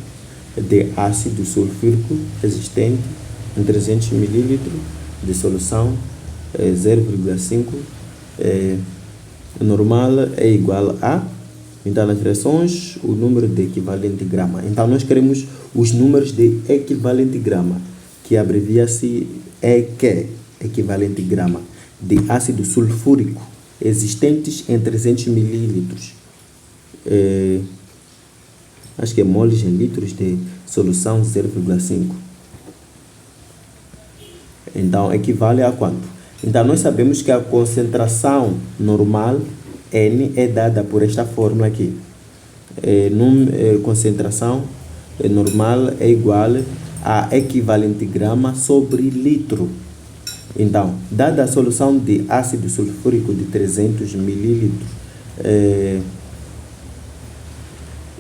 de ácido sulfúrico existente em 300 ml de solução 0,5 normal é igual a, então nas reações, o número de equivalente grama. Então nós queremos os números de equivalente grama, que abrevia-se EQ, equivalente grama, de ácido sulfúrico existentes em 300 ml. Acho que é moles em litros de solução 0,5. Então, equivale a quanto? Então, nós sabemos que a concentração normal, N, é dada por esta fórmula aqui. Concentração normal é igual a equivalente grama sobre litro. Então, dada a solução de ácido sulfúrico de 300 ml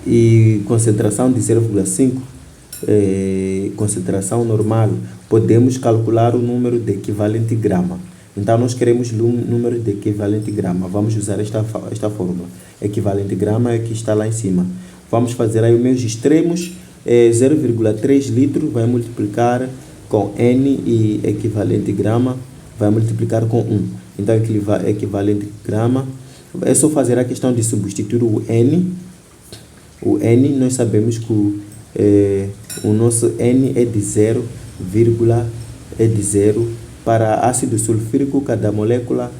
e concentração de 0,5, concentração normal, podemos calcular o número de equivalente grama. Então, nós queremos o número de equivalente grama. Vamos usar esta fórmula. Equivalente grama é que está lá em cima. Vamos fazer aí os meus extremos. 0,3 litros vai multiplicar com N e equivalente grama vai multiplicar com 1. Então, equivalente grama, é só fazer a questão de substituir o N. O N, nós sabemos que o nosso N é de 0, é de 0. Para ácido sulfúrico, cada molécula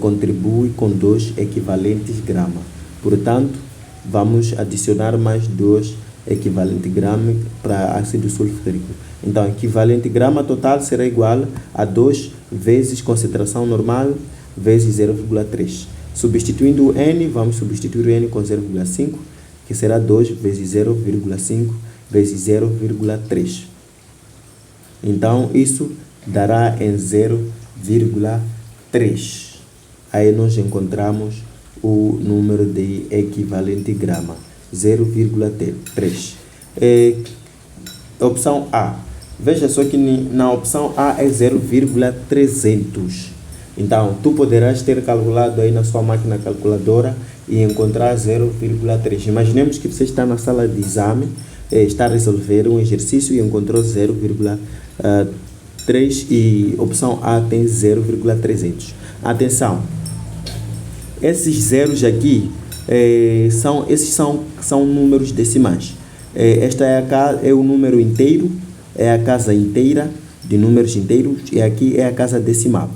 contribui com 2 equivalentes grama. Portanto, vamos adicionar mais 2 equivalente grama para ácido sulfúrico. Então, equivalente grama total será igual a 2 vezes concentração normal vezes 0,3. Substituindo o N, vamos substituir o N com 0,5, que será 2 vezes 0,5 vezes 0,3. Então, isso dará em 0,3. Aí nós encontramos o número de equivalente grama, 0,3. Opção A. Veja só que na opção A é 0,300. Então, tu poderás ter calculado aí na sua máquina calculadora e encontrar 0,3. Imaginemos que você está na sala de exame, está a resolver um exercício e encontrou 0,3 e opção A tem 0,300. Atenção, esses zeros aqui são números decimais. Esta é o número inteiro, é a casa inteira de números inteiros, e aqui é a casa decimal.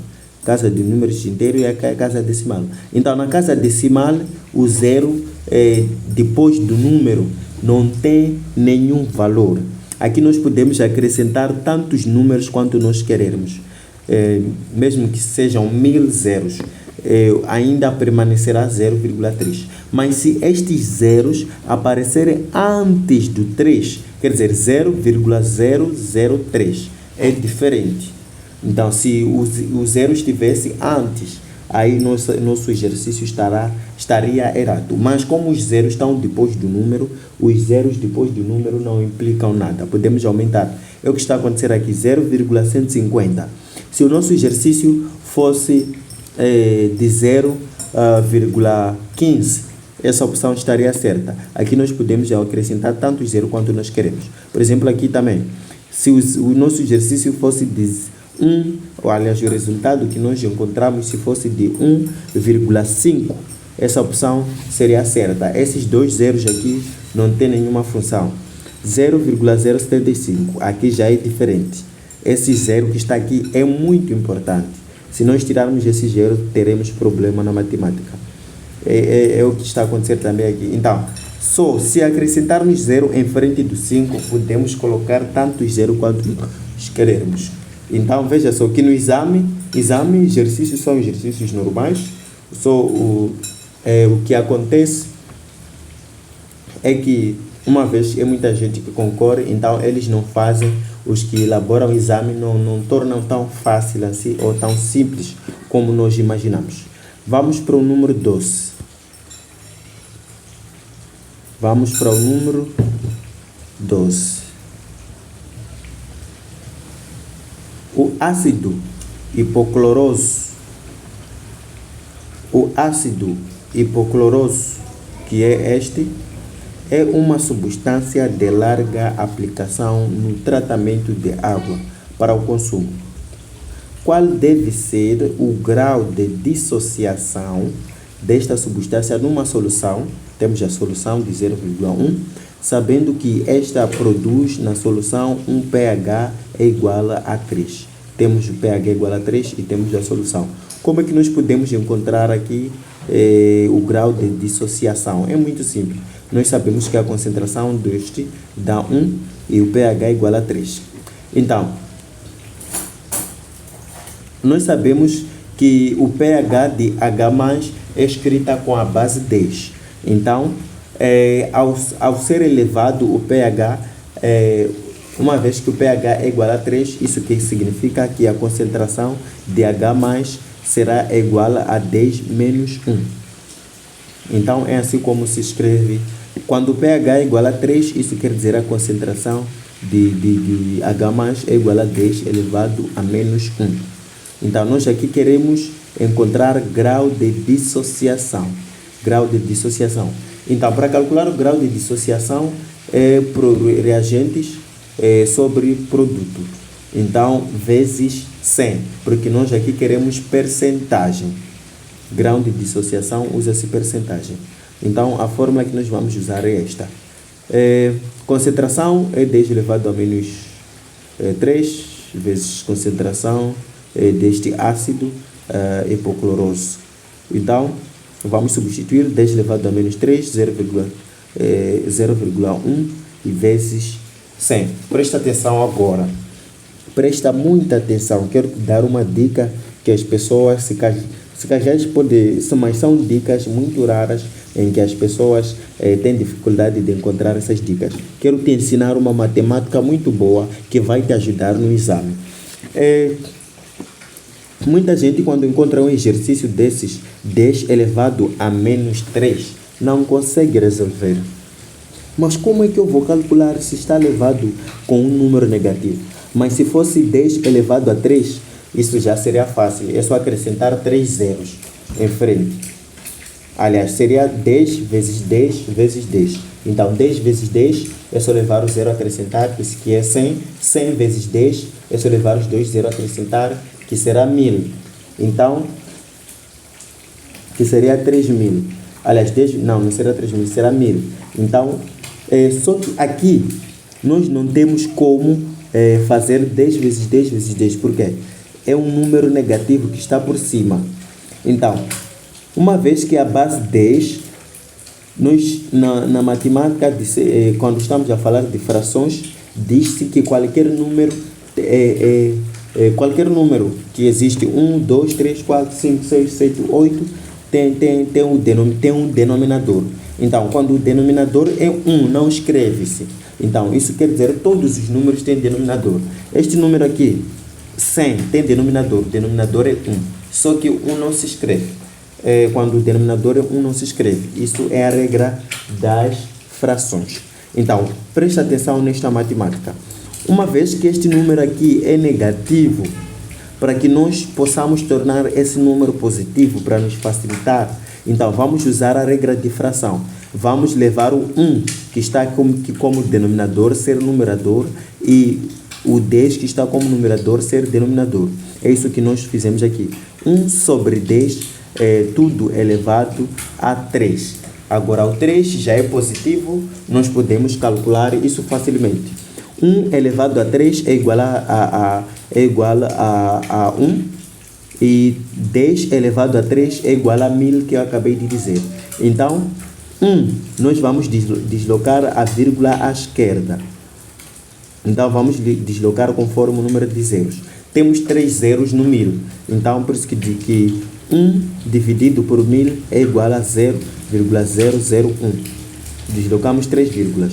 Casa de números inteiros e aqui é a casa decimal. Então, na casa decimal, o zero depois do número não tem nenhum valor. Aqui nós podemos acrescentar tantos números quanto nós queremos. Mesmo que sejam 1000 zeros, ainda permanecerá 0,3. Mas se estes zeros aparecerem antes do 3, quer dizer 0,003, é diferente. Então, se o zero estivesse antes, aí nosso exercício estaria errado. Mas como os zeros estão depois do número, os zeros depois do número não implicam nada. Podemos aumentar. É o que está acontecendo aqui, 0,150. Se o nosso exercício fosse de 0,15, essa opção estaria certa. Aqui nós podemos acrescentar tantos zeros quanto nós queremos. Por exemplo, aqui também, se o nosso exercício fosse de 1, ou aliás, o resultado que nós encontramos, se fosse de 1,5, essa opção seria certa. Esses dois zeros aqui não tem nenhuma função. 0,075, aqui já é diferente. Esse zero que está aqui é muito importante. Se nós tirarmos esse zero, teremos problema na matemática. É o que está acontecendo também aqui. Então, se acrescentarmos zero em frente do 5, podemos colocar tantos zero quanto nós queremos. Então, veja só que no exame, exercícios são exercícios normais. O que acontece é que, uma vez, é muita gente que concorre, então eles não fazem, os que elaboram o exame não tornam tão fácil assim, ou tão simples como nós imaginamos. Vamos para o número 12. Vamos para o número 12. O ácido hipocloroso, que é este, é uma substância de larga aplicação no tratamento de água para o consumo. Qual deve ser o grau de dissociação desta substância numa solução? Temos a solução de 0,1, sabendo que esta produz na solução um pH igual a 3. Temos o pH igual a 3 e temos a solução. Como é que nós podemos encontrar aqui o grau de dissociação? É muito simples. Nós sabemos que a concentração deste dá 1 e o pH igual a 3. Então, nós sabemos que o pH de H+ é escrita com a base 10. Então, ao ser elevado o pH, uma vez que o pH é igual a 3, isso que significa que a concentração de H+ será igual a 10 menos 1. Então, é assim como se escreve. Quando o pH é igual a 3, isso quer dizer a concentração de H+ é igual a 10 elevado a menos 1. Então, nós aqui queremos encontrar grau de dissociação. Grau de dissociação. Então, para calcular o grau de dissociação por reagentes sobre produto. Então, vezes 100, porque nós aqui queremos percentagem. Grau de dissociação usa-se percentagem. Então, a fórmula que nós vamos usar é esta. Concentração é 10 elevado a menos 3 vezes concentração deste ácido hipocloroso. Então, Vamos substituir 10 elevado a menos 3, 0,1 e vezes 100. Presta atenção agora. Presta muita atenção. Quero te dar uma dica que as pessoas, se calhar mas são dicas muito raras em que as pessoas têm dificuldade de encontrar essas dicas. Quero te ensinar uma matemática muito boa que vai te ajudar no exame. Muita gente, quando encontra um exercício desses, 10 elevado a menos 3, não consegue resolver. Mas como é que eu vou calcular se está elevado com um número negativo? Mas se fosse 10 elevado a 3, isso já seria fácil. É só acrescentar 3 zeros em frente. Aliás, seria 10 vezes 10 vezes 10. Então, 10 vezes 10 é só levar o zero a acrescentar, que é 100. 100 vezes 10 é só levar os 2 zeros a acrescentar, que será 1000. Então, que seria 3000. Aliás, não será 3000, será 1000. Então, só que aqui nós não temos como fazer 10 vezes 10 vezes 10. Por quê? É um número negativo que está por cima. Então, uma vez que a base 10, nós na matemática, quando estamos a falar de frações, diz-se que qualquer número que existe, 1, 2, 3, 4, 5, 6, 7, 8, tem um denominador. Então, quando o denominador é 1, não escreve-se. Então, isso quer dizer que todos os números têm denominador. Este número aqui, 100, tem denominador. O denominador é 1. Só que 1 não se escreve. Quando o denominador é 1, não se escreve. Isso é a regra das frações. Então, preste atenção nesta matemática. Uma vez que este número aqui é negativo, para que nós possamos tornar esse número positivo para nos facilitar, então vamos usar a regra de fração. Vamos levar o 1, que está como denominador, ser numerador, e o 10, que está como numerador, ser denominador. É isso que nós fizemos aqui. 1 sobre 10, tudo elevado a 3. Agora, o 3 já é positivo, nós podemos calcular isso facilmente. 1 elevado a 3 é igual a 1, e 10 elevado a 3 é igual a 1000, que eu acabei de dizer. Então, 1, nós vamos deslocar a vírgula à esquerda. Então, vamos deslocar conforme o número de zeros. Temos 3 zeros no 1000. Então, por isso que diz que 1 dividido por 1000 é igual a 0,001. Deslocamos 3 vírgulas.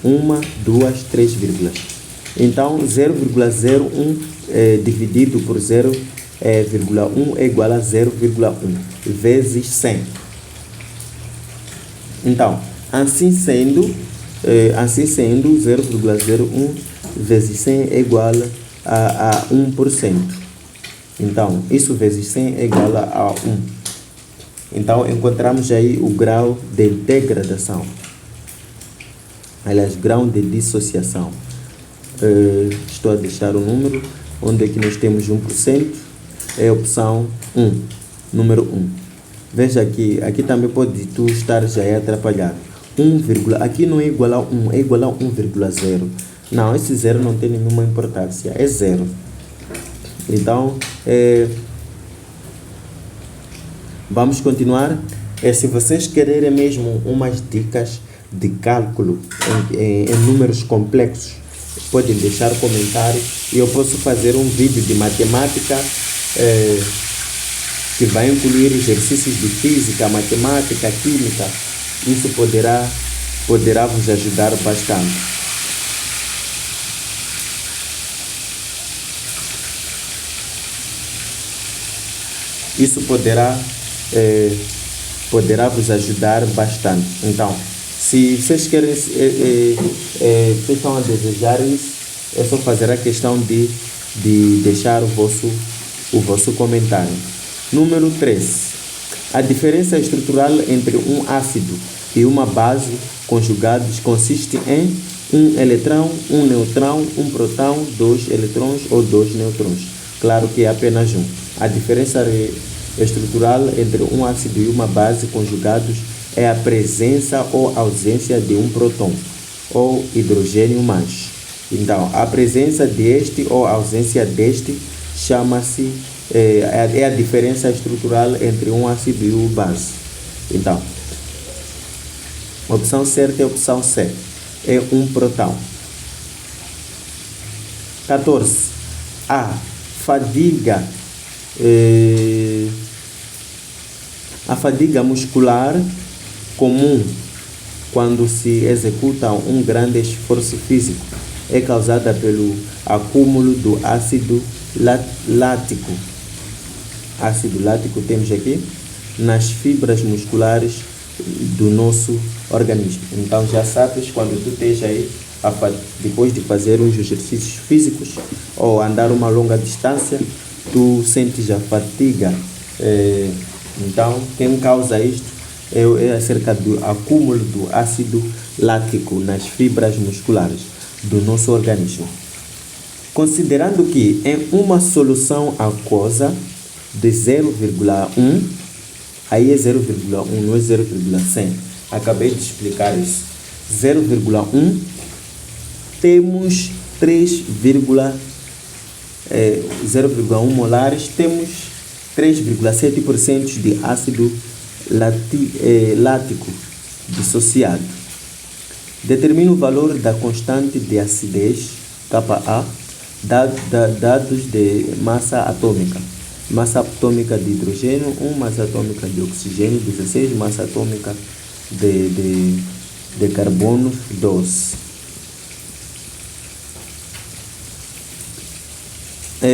1, 2, 3 vírgulas. Então, 0,01 dividido por 0,1 é igual a 0,1 vezes 100. Então, assim sendo, 0,01 vezes 100 é igual a 1%. Então, isso vezes 100 é igual a 1. Então, encontramos aí o grau de degradação. Aliás, grau de dissociação. Estou a deixar o número, onde é que nós temos 1%, é a opção 1, número 1. Veja aqui também pode tu estar já atrapalhado. 1, aqui não é igual a 1, é igual a 1,0. Não, esse zero não tem nenhuma importância, é zero. Então, vamos continuar. Se vocês quererem mesmo umas dicas de cálculo em números complexos, podem deixar comentários e eu posso fazer um vídeo de matemática que vai incluir exercícios de física, matemática, química. Isso poderá vos ajudar bastante. Isso poderá vos ajudar bastante. Então, se vocês querem, vocês estão a desejar isso, é só fazer a questão de deixar o vosso comentário. Número 3. A diferença estrutural entre um ácido e uma base conjugados consiste em um eletrão, um neutrão, um próton, 2 eletrões ou 2 neutrões. Claro que é apenas um. A diferença estrutural entre um ácido e uma base conjugados é a presença ou ausência de um próton ou hidrogênio mais. Então, a presença deste ou a ausência deste chama-se é a diferença estrutural entre um ácido e uma base. Então, a opção certa é a opção C. É um próton. 14. A fadiga. A fadiga muscular comum quando se executa um grande esforço físico é causada pelo acúmulo do ácido lático. Ácido lático temos aqui nas fibras musculares do nosso organismo. Então já sabes, quando tu esteja aí depois de fazer uns exercícios físicos ou andar uma longa distância, tu sentes a fadiga. Então quem causa isto é acerca do acúmulo do ácido lático nas fibras musculares do nosso organismo. Considerando que em uma solução aquosa de 0,1, aí é 0,1, não é 0,100. Acabei de explicar isso. 0,1 temos 0,1 molares, temos 3,7% de ácido lático dissociado. Determina o valor da constante de acidez, Ka, dados de massa atômica. Massa atômica de hidrogênio, 1, massa atômica de oxigênio, 16, massa atômica de carbono, 12.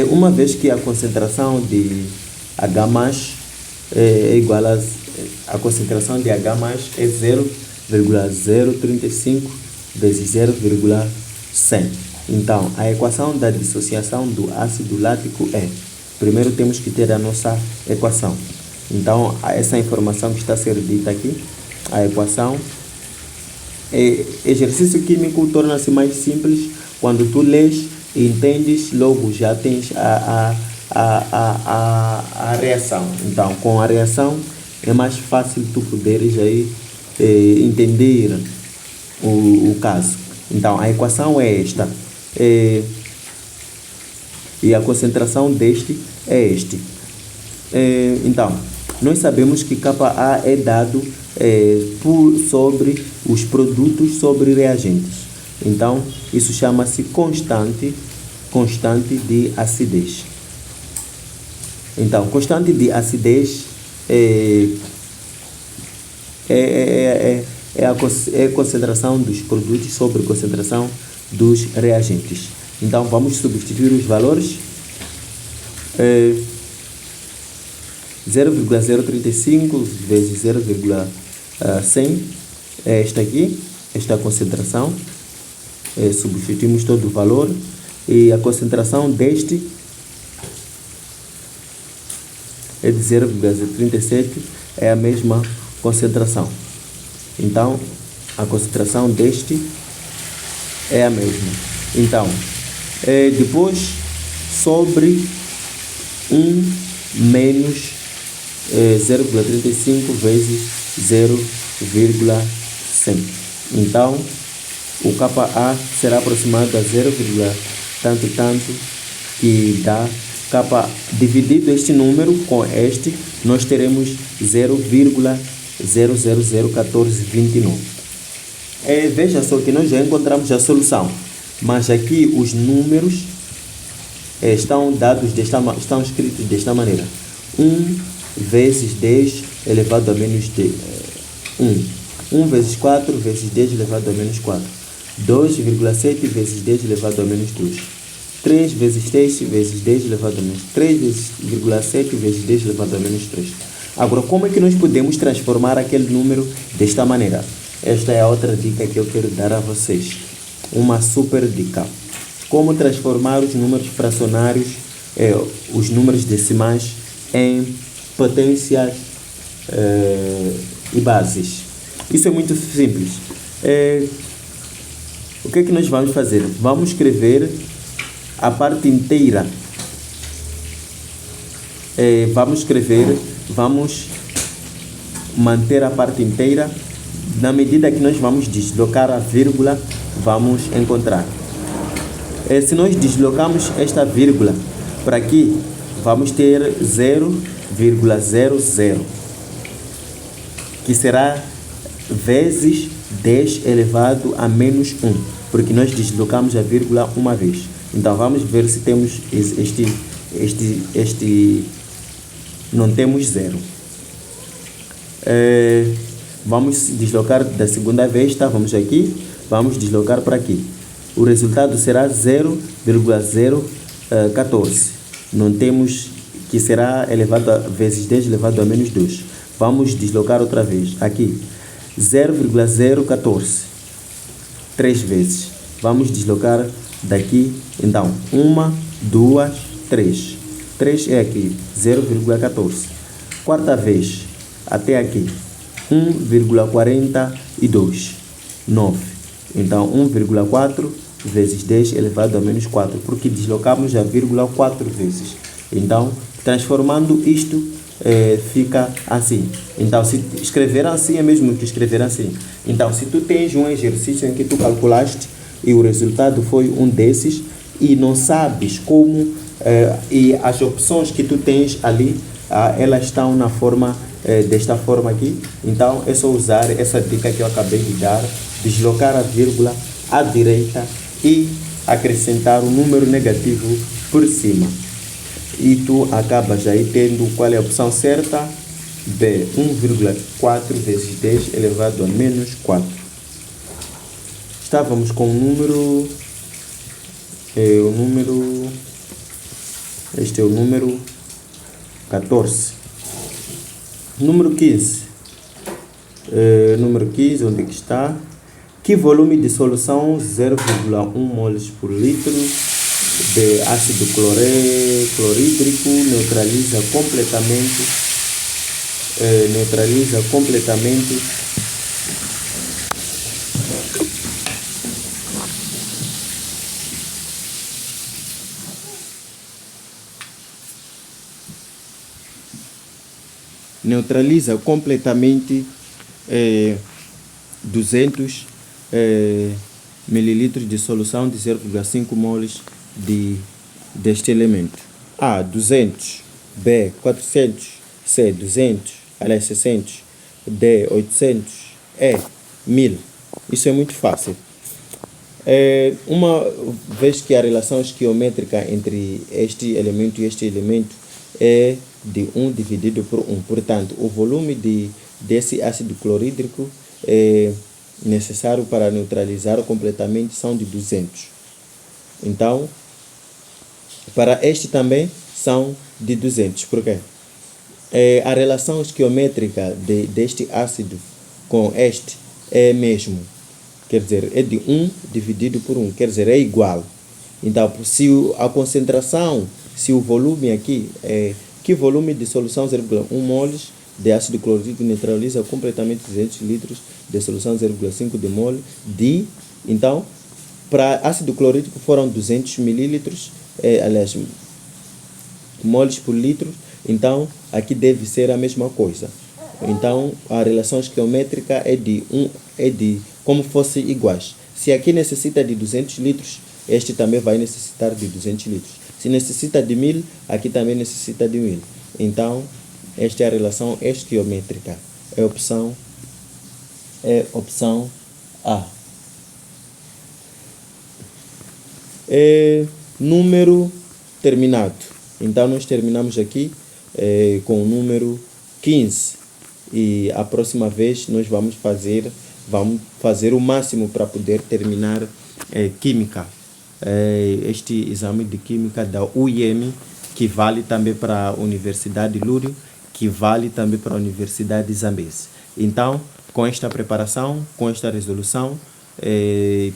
Uma vez que a concentração de H+, é igual a concentração de H+, é 0,035 vezes 0,100. Então, a equação da dissociação do ácido lático é... Primeiro temos que ter a nossa equação. Então, essa informação que está a ser dita aqui, a equação, exercício químico torna-se mais simples quando tu lês e entendes, logo já tens a reação. Então, com a reação é mais fácil tu poderes aí entender o caso. Então, a equação é esta. E a concentração deste é este. Então, nós sabemos que Ka é dado sobre os produtos sobre reagentes. Então, isso chama-se constante de acidez. Então, constante de acidez é a concentração dos produtos sobre concentração dos reagentes. Então, vamos substituir os valores. 0,035 vezes 0,100 é esta aqui, esta concentração. Substituímos todo o valor e a concentração deste é de 0,37, é a mesma concentração. Então, a concentração deste é a mesma. Então, depois, sobre 1 menos 0,35 vezes 0,100. Então, o Ka será aproximado a 0, tanto, que dá Ka dividido este número com este, nós teremos 0,0001429. Veja só que nós já encontramos a solução, mas aqui os números estão escritos desta maneira: 1 vezes 10 elevado a menos 1 vezes 4 vezes 10 elevado a menos 4, 2,7 vezes 10 elevado a menos 2, 3 vezes 10 vezes 10 elevado a menos 3,7 vezes 10 elevado a menos 3. Agora, como é que nós podemos transformar aquele número desta maneira? Esta é a outra dica que eu quero dar a vocês. Uma super dica. Como transformar os números fracionários, os números decimais, em potências e bases. Isso é muito simples. O que é que nós vamos fazer? Vamos escrever a parte inteira. Vamos manter a parte inteira. Na medida que nós vamos deslocar a vírgula, vamos encontrar. Se nós deslocamos esta vírgula para aqui, vamos ter 0,00. que será vezes 10 elevado a menos 1, porque nós deslocamos a vírgula uma vez. Então vamos ver se temos não temos zero. Vamos deslocar da segunda vez, tá? Vamos aqui, vamos deslocar para aqui. O resultado será 0,014. Não temos, que será elevado a vezes 10 elevado a menos 2. Vamos deslocar outra vez. Aqui, 0,014. 3 vezes. Vamos deslocar daqui, então, 1, 2, 3. 3 é aqui, 0,14. Quarta vez, até aqui, 1,42. 9. Então, 1,4 vezes 10 elevado a menos 4, porque deslocamos a vírgula 4 vezes. Então, transformando isto, fica assim. Então, se escrever assim, é mesmo que escrever assim. Então, se tu tens um exercício em que tu calculaste e o resultado foi um desses, e não sabes como, e as opções que tu tens ali, elas estão na forma, desta forma aqui, então é só usar essa dica que eu acabei de dar, deslocar a vírgula à direita e acrescentar um número negativo por cima. E tu acabas aí tendo qual é a opção certa? B, 1,4 vezes 10 elevado a menos 4. Estávamos com o número, este é o número 14. Número 15. Número 15, onde é que está? Que volume de solução 0,1 moles por litro de ácido clorídrico neutraliza completamente neutraliza completamente 200 mililitros de solução de 0,5 moles deste elemento. A, 200. B, 400. C, 200. Aliás, 600. D, 800. E, 1000. Isso é muito fácil. Uma vez que a relação esquiométrica entre este elemento e este elemento é de 1 dividido por 1. Portanto, o volume desse ácido clorídrico necessário para neutralizar completamente são de 200. Então, para este também são de 200. Por quê? A relação esquiométrica deste ácido com este é mesmo. Quer dizer, é de 1 dividido por 1. Quer dizer, é igual. Então, se a concentração, se o volume aqui que volume de solução 0,1 moles de ácido clorídrico neutraliza completamente 200 litros de solução 0,5 de mole então, para ácido clorídrico foram 200 mililitros, aliás, moles por litro, então aqui deve ser a mesma coisa. Então, a relação esquiométrica é de como fosse iguais. Se aqui necessita de 200 litros, este também vai necessitar de 200 litros. Se necessita de 1000, aqui também necessita de 1000. Então, esta é a relação esquiométrica. É opção A. Número terminado. Então, nós terminamos aqui com o número 15. E a próxima vez nós vamos fazer o máximo para poder terminar Química. Este exame de Química da UIM, que vale também para a Universidade Lúrio, que vale também para a Universidade Zambeze. Então, com esta preparação, com esta resolução, é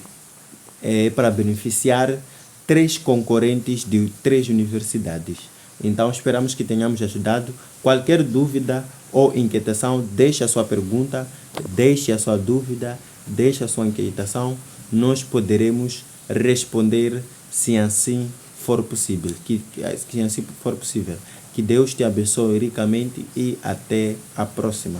para beneficiar 3 concorrentes de 3 universidades. Então, esperamos que tenhamos ajudado. Qualquer dúvida ou inquietação, deixe a sua pergunta, deixe a sua dúvida, deixe a sua inquietação. Nós poderemos responder se assim for possível. Que assim for possível. Que Deus te abençoe ricamente e até a próxima.